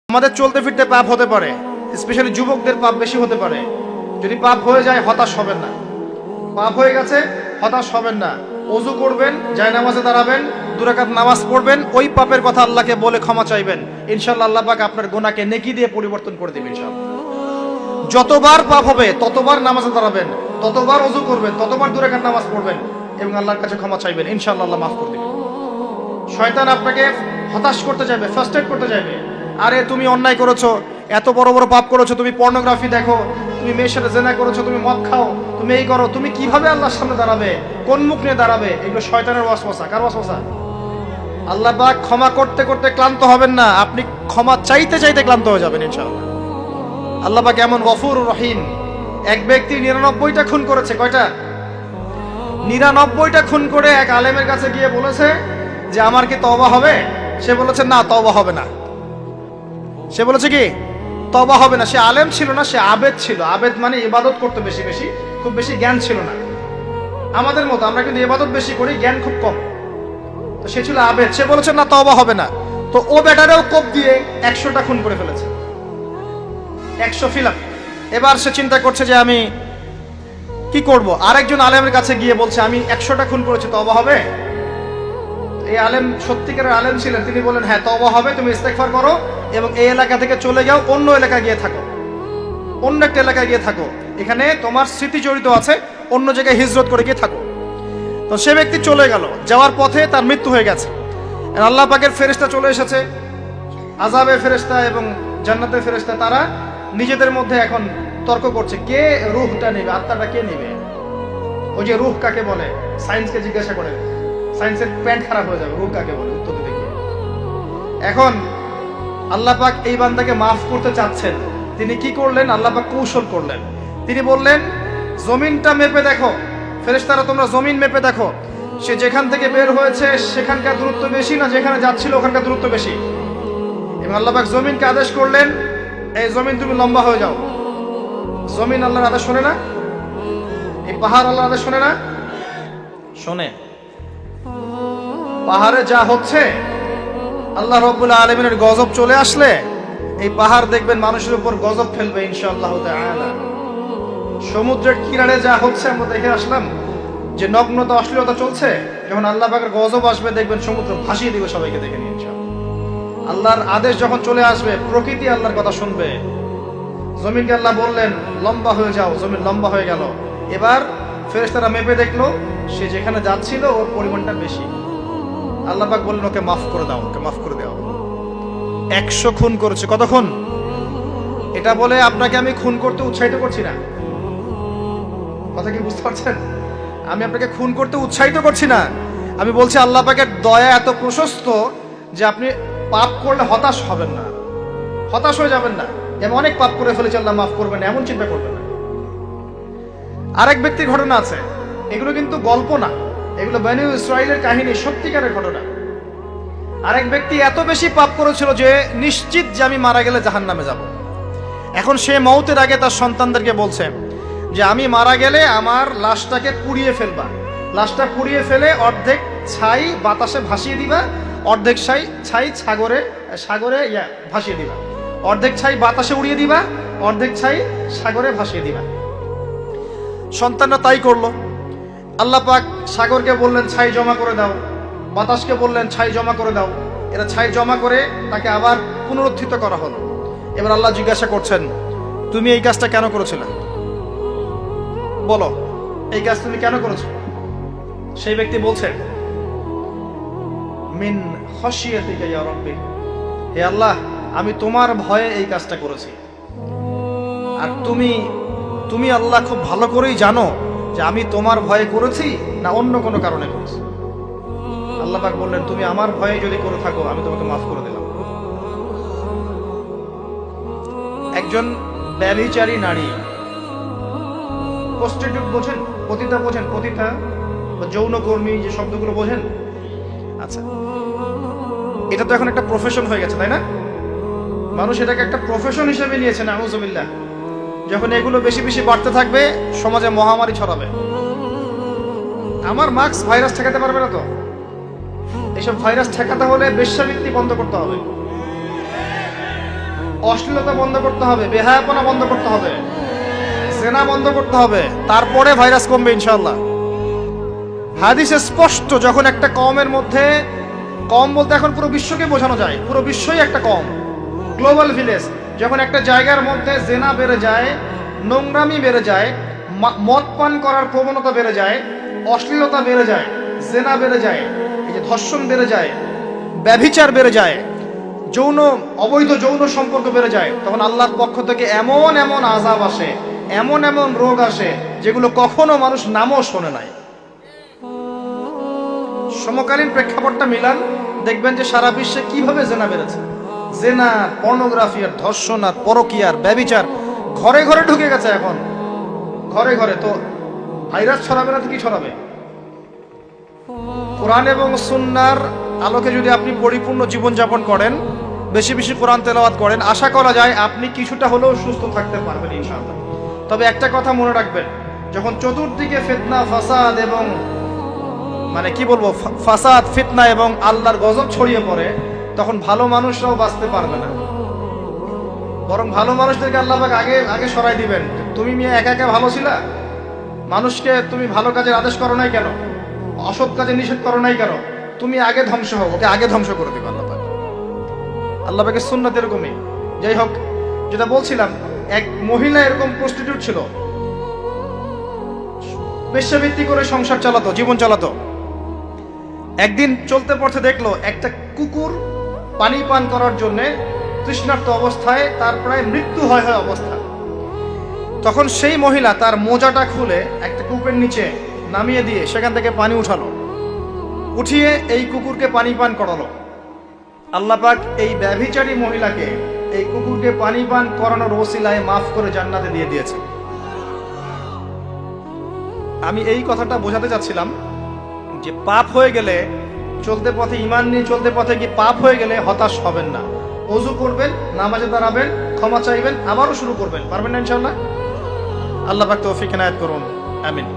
আমাদের চলতে ফিরতে পাপ হতে পারে, স্পেশালি যুবকদের পাপ বেশি হতে পারে। যদি পাপ হয়ে যায় হতাশ হবেন না। পাপ হয়ে গেছে হতাশ হবেন না। ওযু করবেন, জায়নামাজে দাঁড়াবেন, 2 রাকাত নামাজ পড়বেন, ওই পাপের কথা আল্লাহকে বলে ক্ষমা চাইবেন। ইনশাআল্লাহ আল্লাহ পাক আপনার গুনাহকে নেকি দিয়ে পরিবর্তন করে দিবেন ইনশাআল্লাহ। যতবার পাপ হবে ততবার নামাজে দাঁড়াবেন, ততবার ওযু করবেন, ততবার 2 রাকাত নামাজ পড়বেন এবং আল্লাহর কাছে ক্ষমা চাইবেন। ইনশাআল্লাহ আল্লাহ মাফ করে দিবেন। শয়তান আপনাকে হতাশ করতে যাবে, ফার্স্ট্রেট করতে যাবে। আরে তুমি অন্যায় করেছো, এত বড় বড় পাপ করেছো, তুমি পর্নোগ্রাফি দেখো, তুমি মেয়ের সাথে জেনা করেছো, তুমি মদ খাও, তুমি এই করো, তুমি কিভাবে আল্লাহর সামনে দাঁড়াবে, কোন মুখ নিয়ে দাঁড়াবে? এগুলো শয়তানের ওয়াসওয়াসা। কার ওয়াসওয়াসা? আল্লাহ পাক ক্ষমা করতে করতে ক্লান্ত হবেন না, আপনি ক্ষমা চাইতে চাইতে ক্লান্ত হয়ে যাবেন ইনশাআল্লাহ। আল্লাহ পাক এমন গফুরুর রহিম। এক ব্যক্তি 99টা খুন করেছে। কয়টা? 99টা খুন করে এক আলেমের কাছে গিয়ে বলেছে যে আমার কি তওবা হবে? সে বলেছে না, তওবা হবে না। সে বলেছে কি তওবা হবে না। সে আলেম ছিল না, সে আবেদ ছিল। আবেদ মানে ইবাদত করতে বেশি বেশি, খুব বেশি জ্ঞান ছিল না। আমাদের মতো আমরা কিন্তু ইবাদত বেশি করি, জ্ঞান খুব কম। তো সে ছিল আবেদ, সে বলেছে না তওবা হবে না। তো ও বেটারেও কোপ দিয়ে 100টা খুন করে ফেলেছে, 100 ফিলাপ। এবার সে চিন্তা করছে যে আমি কি করব। আরেকজন আলেমের কাছে গিয়ে বলছে আমি 100টা খুন করেছি, তওবা হবে? এই আলেম সত্যিকারের আলেম ছিলেন, তিনি বলেন হ্যাঁ তওবা হবে, তুমি ইস্তেগফার করো এবং এই এলাকা থেকে চলে যাও, অন্য এলাকায় গিয়ে থাকো, অন্য একটা এলাকায় গিয়ে থাকো, এখানে তোমার স্মৃতি জড়িত আছে, অন্য জায়গায় হিজরত করে গিয়ে থাকো। তো সে ব্যক্তি চলে গেল, যাওয়ার পথে তার মৃত্যু হয়ে গেছে। আল্লাহ পাকের ফেরেশতা চলে এসেছে, আযাবের ফেরেশতা এবং জান্নাতের ফেরেশতা, তারা নিজেদের মধ্যে এখন তর্ক করছে কে রূহটা নেবে, আত্মাটা কে নেবে। ওই যে রূহ কাকে বলে, সায়েন্সকে জিজ্ঞাসা করে, সায়েন্সের প্যান্ট খারাপ হয়ে যাবে, রূহ কাকে বলে উত্তর দিতে গিয়ে। এখন আল্লাহ পাক এই বান্দাকে মাফ করতে চাচ্ছেন, তিনি কি করলেন? আল্লাহ পাক কৌশল করলেন। তিনি বললেন জমিনটা মেপে দেখো, ফেরেশতারা তোমরা জমিন মেপে দেখো, সে যেখান থেকে বের হয়েছে সেখানকার দূরত্ব বেশি না যেখানে যাচ্ছিল ওখানকার দূরত্ব বেশি। এবং আল্লাহ পাক জমিনকে আদেশ করলেন এই জমিন তুমি লম্বা হয়ে যাও। জমিন আল্লাহর আদেশ শোনে না? এই পাহাড় আল্লাহর আদেশ শোনে না? শোনে। পাহাড়ে যা হচ্ছে, আল্লাহ রাব্বুল আলামিনের গজব চলে আসলে এই পাহাড় দেখবেন মানুষের উপর গজব ফেলবে ইনশাআল্লাহ তাআলা। সমুদ্রের কিনারে যা হচ্ছে আমরা দেখে আসলাম যে নগ্নতা অশ্লীলতা চলছে, যখন আল্লাহ পাকের গজব আসবে দেখবেন সমুদ্র ভাসিয়ে দিবে সবাইকে দেখে নিয়ে ইনশাআল্লাহ। আল্লাহর আদেশ যখন চলে আসবে প্রকৃতি আল্লাহর কথা শুনবে। জমিনকে আল্লাহ বললেন লম্বা হয়ে যাও, জমিন লম্বা হয়ে গেল। এবার ফেরেশতারা মেপে দেখলো সে যেখানে যাচ্ছিল ওর পরিমাণটা বেশি। আল্লাহ পাক বললেন ওকে মাফ করে দাও, ওকে মাফ করে দাও। 100 খুন করেছে। কত খুন? এটা বলে আপনাকে আমি খুন করতে উৎসাহিত করছি না, কথা কি বুঝতে পারছেন? আমি আপনাকে খুন করতে উৎসাহিত করছি না। আমি বলছি আল্লাহ পাকের দয়া এত প্রশস্ত যে আপনি পাপ করলে হতাশ হবেন না, হতাশ হয়ে যাবেন না। আমি অনেক পাপ করে ফেলেছি, আল্লাহ মাফ করবেন, এমন চিন্তা করবেন না। আরেক ব্যক্তির ঘটনা আছে, এগুলো কিন্তু গল্প না, এগুলো বনী ইসরাইলের কাহিনী, সত্যিকারের ঘটনা। আরেক ব্যক্তি এত বেশি পাপ করেছিল যে নিশ্চিত যে আমি মারা গেলে জাহান্নামে যাব। এখন সে মওতের আগে তার সন্তানদেরকে বলছে যে আমি মারা গেলে আমার লাশটাকে পুড়িয়ে ফেলবা, লাশটা পুড়িয়ে ফেলে অর্ধেক ছাই বাতাসে ভাসিয়ে দিবা, অর্ধেক ছাই সাগরে ভাসিয়ে দিবা, অর্ধেক ছাই বাতাসে উড়িয়ে দিবা, অর্ধেক ছাই সাগরে ভাসিয়ে দিবা। সন্তানরা তাই করলো। আল্লাহ পাক সাগরকে বললেন ছাই জমা করে দাও, বাতাসকে বললেন ছাই জমা করে দাও। এরা ছাই জমা করে তাকে আবার পুনরুত্থিত করা হলো। এবার আল্লাহ জিজ্ঞাসা করছেন তুমি এই কাজটা কেন করেছিলে? বলো এই কাজ তুমি কেন করেছো? সেই ব্যক্তি বলছে মিন খাশিয়াতিকা ইয়া রাব্বি, হে আল্লাহ আমি তোমার ভয়ে এই কাজটা করেছি। আর তুমি আল্লাহ খুব ভালো করেই জানো যে আমি তোমার ভয়ে করেছি না অন্য কোনো কারণে করেছি। আল্লাহ পাক বললেন তুমি আমার ভয়ে যদি করে থাকো আমি তোমাকে মাফ করে দিলাম। একজন ব্যভিচারী নারী, প্রস্টিটিউট বোঝেন? পতিতা বোঝেন? পতিতা বা যৌনকর্মী যে শব্দগুলো বোঝেন? আচ্ছা, এটা তো এখন একটা প্রফেশন হয়ে গেছে, তাই না? মানুষ এটাকে একটা প্রফেশন হিসেবে নিয়েছে, নাউযুবিল্লাহ। যখন এগুলো বেশি বেশি বাড়তে থাকবে সমাজে মহামারী ছড়াবে। আমার মাস্ক ভাইরাস ঠেকাতে পারবে না তো। এইসব ভাইরাস ঠেকাতে হলে বেশ্যাবৃত্তি বন্ধ করতে হবে। অশ্লীলতা বন্ধ করতে হবে, বেহায়াপনা বন্ধ করতে হবে, জেনা বন্ধ করতে হবে, তারপরে ভাইরাস কমবে ইনশাআল্লাহ। হাদিসে স্পষ্ট, যখন একটা কওমের মধ্যে, কম বলতে এখন পুরো বিশ্বকে বোঝানো যায়, পুরো বিশ্বই একটা কম, গ্লোবাল ভিলেজ, যখন একটা জায়গার মধ্যে জেনা বেড়ে যায়, নোংরামি বেড়ে যায়, মদ পান করার প্রবণতা বেড়ে যায়, অশ্লীলতা বেড়ে যায়, জেনা বেড়ে যায়, এই যে ধর্ষণ বেড়ে যায়, ব্যভিচার বেড়ে যায়, অবৈধ যৌন সম্পর্ক বেড়ে যায়, তখন আল্লাহর পক্ষ থেকে এমন এমন আযাব আসে, এমন এমন রোগ আসে যেগুলো কখনো মানুষ নামও শোনে নাই। সমকালীন প্রেক্ষাপটটা মিলান, দেখবেন যে সারা বিশ্বে কিভাবে জেনা বেড়েছে। জেনা, পর্নোগ্রাফি আর ধর্ষণ আর পরকীয়ার ব্যভিচার ঘরে ঘরে ঢুকে গেছে এখন, ঘরে ঘরে। তো ভাইরাস ছড়াবে না তো কি ছড়াবে? কোরআন এবং সুন্নাহর আলোকে যদি আপনি পরিপূর্ণ জীবনযাপন করেন, বেশি বেশি কোরআন তেলাওয়াত করেন, আশা করা যায় আপনি কিছুটা হলেও সুস্থ থাকতে পারবেন ইনশাআল্লাহ। তবে একটা কথা মনে রাখবেন, যখন চতুর্দিকে ফিতনা, ফাসাদ এবং ফাসাদ, ফিতনা এবং আল্লাহর গজব ছড়িয়ে পড়ে, তখন ভালো মানুষরাও বাঁচতে পারবে না। বরং ভালো মানুষদেরকে আল্লাহ পাক আগে আগে সরাই দিবেন। তুমি মেয়ে একা একা ভালো ছিলা, মানুষকে তুমি ভালো কাজের আদেশ করো নাই কেন, অসৎ কাজে নিষেধ করো নাই কেন, তুমি আগে ধ্বংস হও, ওকে আগে ধ্বংস করে দিবে আল্লাহ পাক। আল্লাহ পাকের সুন্নাত এরকমই। যাই হোক, যেটা বলছিলাম, এক মহিলা এরকম প্রস্টিটিউট ছিল, পেশাভিত্তি করে সংসার চালাতো, জীবন চালাতো। একদিন চলতে পড়তে দেখলো একটা কুকুর পানি পান করার জন্য তৃষ্ণার্ত অবস্থায়, তার প্রায় মৃত্যু হয় অবস্থা। তখন সেই মহিলা তার মোজাটা খুলে একটা কূপের নিচে নামিয়ে দিয়ে সেখান থেকে পানি উঠালো, উঠিয়ে এই কুকুরকে পানি পান করালো। আল্লাহ পাক এই ব্যভিচারী মহিলাকে, এই কুকুরকে পানি পান করানোর ওসিলায় মাফ করে জান্নাতে দিয়ে দিয়েছে। আমি এই কথাটা বোঝাতে চাচ্ছিলাম যে পাপ হয়ে গেলে, চলতে পথে ঈমান নিয়ে চলতে পথে কি পাপ হয়ে গেলে হতাশ হবেন না। ওযু করবেন, নামাজে দাঁড়াবেন, ক্ষমা চাইবেন, আবারও শুরু করবেন, পারবেন না ইনশাআল্লাহ। আল্লাহ পাক তৌফিক এনায়েত করুন, আমিন।